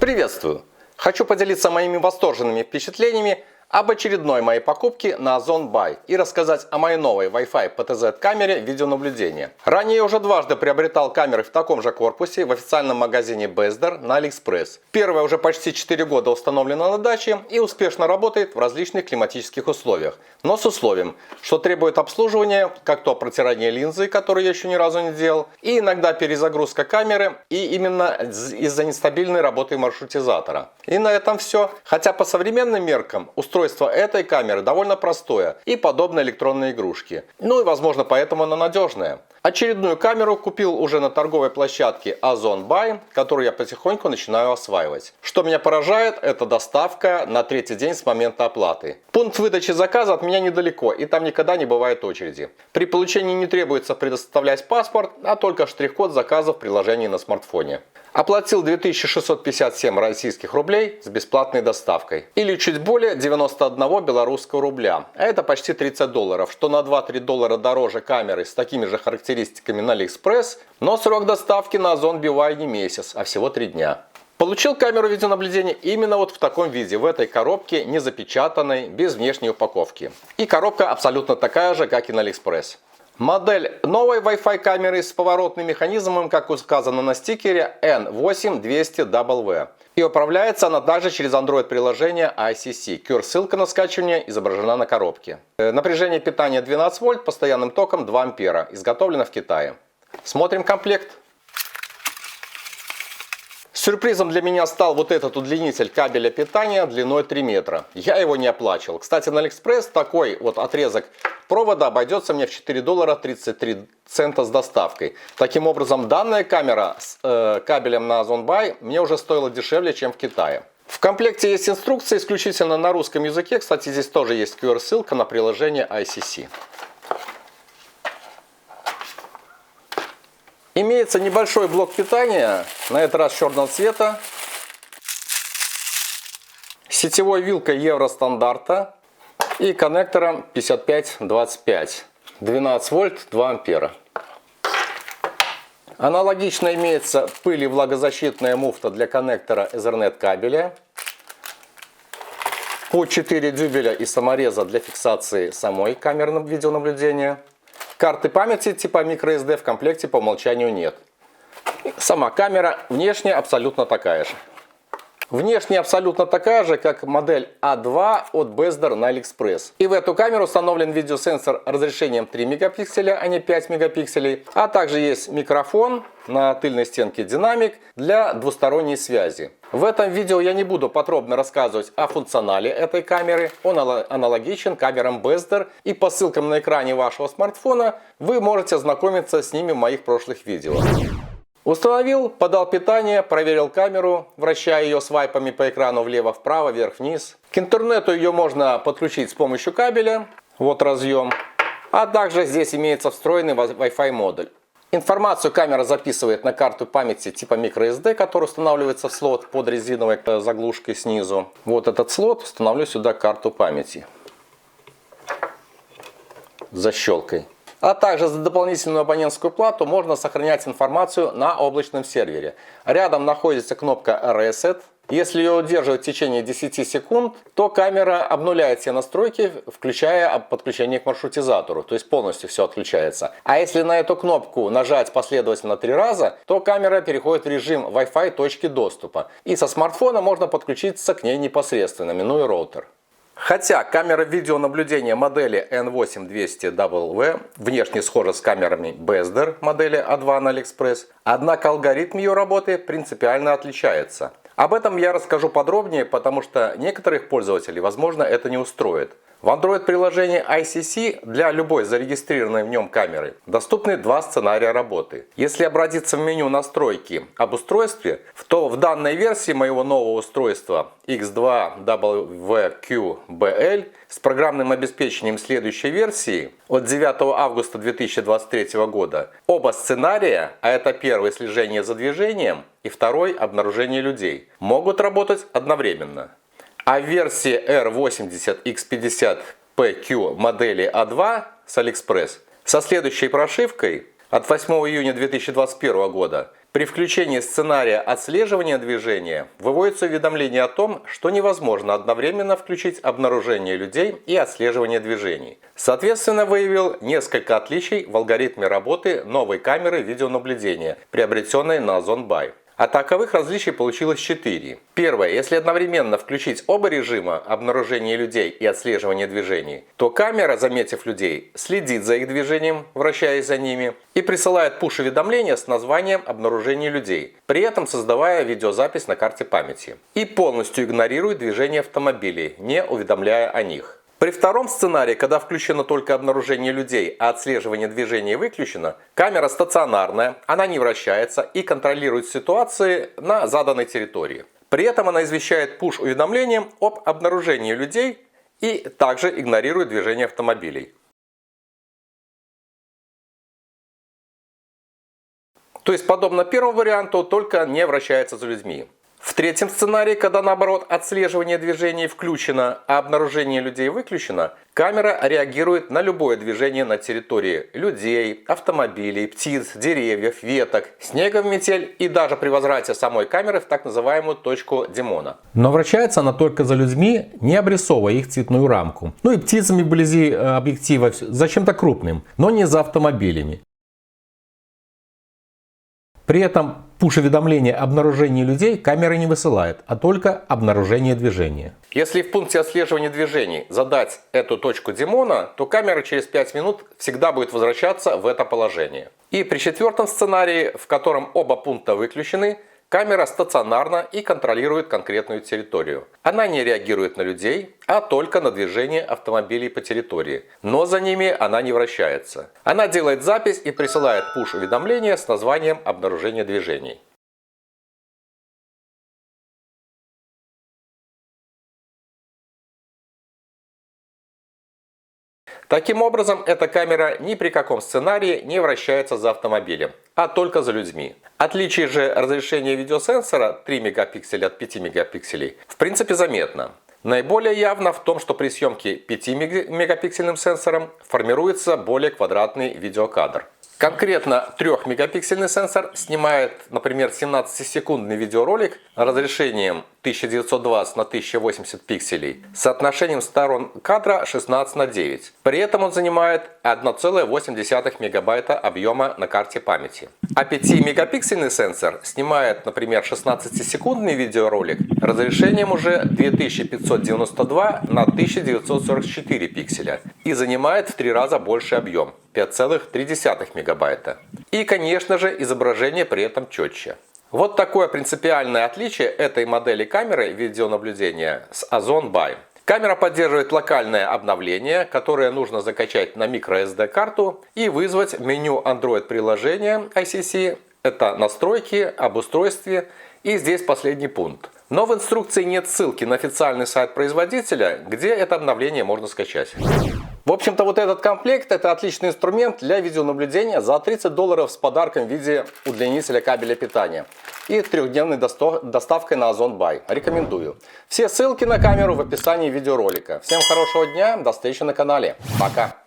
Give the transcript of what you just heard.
Приветствую! Хочу поделиться моими восторженными впечатлениями об очередной моей покупке на Озон Buy и рассказать о моей новой Wi-Fi PTZ камере видеонаблюдения. Ранее я уже дважды приобретал камеры в таком же корпусе в официальном магазине Bezdar на AliExpress. Первая уже почти 4 года установлена на даче и успешно работает в различных климатических условиях, но с условием, что требует обслуживания, как то протирание линзы, которую я еще ни разу не делал, и иногда перезагрузка камеры, и именно из-за нестабильной работы маршрутизатора. И на этом все. Хотя по современным меркам устройство этой камеры довольно простое и подобно электронной игрушке. Ну и возможно поэтому она надежная. Очередную камеру купил уже на торговой площадке Озон Buy, которую я потихоньку начинаю осваивать. Что меня поражает, это доставка на третий день с момента оплаты. Пункт выдачи заказа от меня недалеко, и там никогда не бывает очереди. При получении не требуется предоставлять паспорт, а только штрих-код заказа в приложении на смартфоне. Оплатил 2657 российских рублей с бесплатной доставкой. Или чуть более 91 белорусского рубля. А это почти 30 долларов, что на 2-3 доллара дороже камеры с такими же характеристиками на AliExpress. Но срок доставки на Озон Buy не месяц, а всего 3 дня. Получил камеру видеонаблюдения именно вот в таком виде, в этой коробке, не запечатанной, без внешней упаковки. И коробка абсолютно такая же, как и на AliExpress. Модель новой Wi-Fi камеры с поворотным механизмом, как указано на стикере, N8200W. И управляется она также через Android-приложение ICC. QR-ссылка на скачивание изображена на коробке. Напряжение питания 12 вольт, постоянным током 2 ампера. Изготовлено в Китае. Смотрим комплект. Сюрпризом для меня стал вот этот удлинитель кабеля питания длиной 3 метра. Я его не оплачивал. Кстати, на AliExpress такой вот отрезок провода обойдется мне в 4 доллара 33 цента с доставкой. Таким образом, данная камера с кабелем на Озон Buy мне уже стоила дешевле, чем в Китае. В комплекте есть инструкция исключительно на русском языке. Кстати, здесь тоже есть QR-ссылка на приложение ICC. Имеется небольшой блок питания, на этот раз черного цвета, сетевой вилкой Евростандарта и коннектором 5525, 12 вольт, 2 ампера. Аналогично имеется пыль- и влагозащитная муфта для коннектора Ethernet кабеля, по 4 дюбеля и самореза для фиксации самой камеры видеонаблюдения. Карты памяти типа microSD в комплекте по умолчанию нет. Сама камера внешне абсолютно такая же. Внешне абсолютно такая же, как модель A2 от Bezdar на AliExpress. И в эту камеру установлен видеосенсор разрешением 3 мегапикселя, а не 5 мегапикселей. А также есть микрофон, на тыльной стенке динамик для двусторонней связи. В этом видео я не буду подробно рассказывать о функционале этой камеры. Он аналогичен камерам Bezdar, и по ссылкам на экране вашего смартфона вы можете ознакомиться с ними в моих прошлых видео. Установил, подал питание, проверил камеру, вращая ее свайпами по экрану влево-вправо, вверх-вниз. К интернету ее можно подключить с помощью кабеля, вот разъем. А также здесь имеется встроенный Wi-Fi модуль. Информацию камера записывает на карту памяти типа microSD, который устанавливается в слот под резиновой заглушкой снизу. Вот этот слот, установлю сюда карту памяти. Защелкой. А также за дополнительную абонентскую плату можно сохранять информацию на облачном сервере. Рядом находится кнопка Reset. Если ее удерживать в течение 10 секунд, то камера обнуляет все настройки, включая подключение к маршрутизатору. То есть полностью все отключается. А если на эту кнопку нажать последовательно 3 раза, то камера переходит в режим Wi-Fi точки доступа. И со смартфона можно подключиться к ней непосредственно, минуя роутер. Хотя камера видеонаблюдения модели N8200W внешне схожа с камерами Bezdar модели A2 на AliExpress, однако алгоритм ее работы принципиально отличается. Об этом я расскажу подробнее, потому что некоторых пользователей, возможно, это не устроит. В Android-приложении ICC для любой зарегистрированной в нем камеры доступны 2 сценария работы. Если обратиться в меню «Настройки» об устройстве, то в данной версии моего нового устройства X2WQBL с программным обеспечением следующей версии от 9 августа 2023 года оба сценария, а это первый слежение за движением и второй обнаружение людей, могут работать одновременно. А в версии R80X50PQ модели A2 с AliExpress со следующей прошивкой от 8 июня 2021 года При включении сценария отслеживания движения выводится уведомление о том, что невозможно одновременно включить обнаружение людей и отслеживание движений. Соответственно, выявил несколько отличий в алгоритме работы новой камеры видеонаблюдения, приобретенной на Озон Buy. А таковых различий получилось 4. Первое. Если одновременно включить оба режима обнаружения людей и отслеживания движений, то камера, заметив людей, следит за их движением, вращаясь за ними, и присылает пуш-уведомление с названием обнаружения людей, при этом создавая видеозапись на карте памяти. И полностью игнорирует движение автомобилей, не уведомляя о них. При втором сценарии, когда включено только обнаружение людей, а отслеживание движения выключено, камера стационарная, она не вращается и контролирует ситуации на заданной территории. При этом она извещает пуш-уведомлением об обнаружении людей и также игнорирует движение автомобилей. То есть подобно первому варианту, только не вращается за людьми. В третьем сценарии, когда наоборот отслеживание движений включено, а обнаружение людей выключено, камера реагирует на любое движение на территории людей, автомобилей, птиц, деревьев, веток, снега в метель и даже при возврате самой камеры в так называемую точку Димона. Но вращается она только за людьми, не обрисовывая их цветную рамку. Ну и птицами вблизи объектива, зачем-то крупным, но не за автомобилями. При этом пуш-уведомление о обнаружении людей камера не высылает, а только обнаружение движения. Если в пункте отслеживания движений задать эту точку Димона, то камера через 5 минут всегда будет возвращаться в это положение. И при четвертом сценарии, в котором оба пункта выключены, камера стационарна и контролирует конкретную территорию. Она не реагирует на людей, а только на движение автомобилей по территории. Но за ними она не вращается. Она делает запись и присылает пуш-уведомление с названием обнаружения движений. Таким образом, эта камера ни при каком сценарии не вращается за автомобилем, а только за людьми. Отличие же разрешения видеосенсора 3 мегапикселя от 5 мегапикселей в принципе заметно. Наиболее явно в том, что при съемке 5 мегапиксельным сенсором формируется более квадратный видеокадр. Конкретно 3-мегапиксельный сенсор снимает, например, 17-секундный видеоролик разрешением 1920 на 1080 пикселей с соотношением сторон кадра 16:9. При этом он занимает 1,8 мегабайта объема на карте памяти. А 5-мегапиксельный сенсор снимает, например, 16-секундный видеоролик разрешением уже 2592 на 1944 пикселя и занимает в 3 раза больше объем. 5,3 мегабайта. И, конечно же, изображение при этом четче. Вот такое принципиальное отличие этой модели камеры видеонаблюдения с Озон Buy. Камера поддерживает локальное обновление, которое нужно закачать на microSD карту и вызвать в меню Android приложения ICC. Это настройки, об устройстве и здесь последний пункт. Но в инструкции нет ссылки на официальный сайт производителя, где это обновление можно скачать. В общем-то, вот этот комплект — это отличный инструмент для видеонаблюдения за $30 с подарком в виде удлинителя кабеля питания и 3-дневной доставкой на Озон Buy. Рекомендую. Все ссылки на камеру в описании видеоролика. Всем хорошего дня, до встречи на канале. Пока!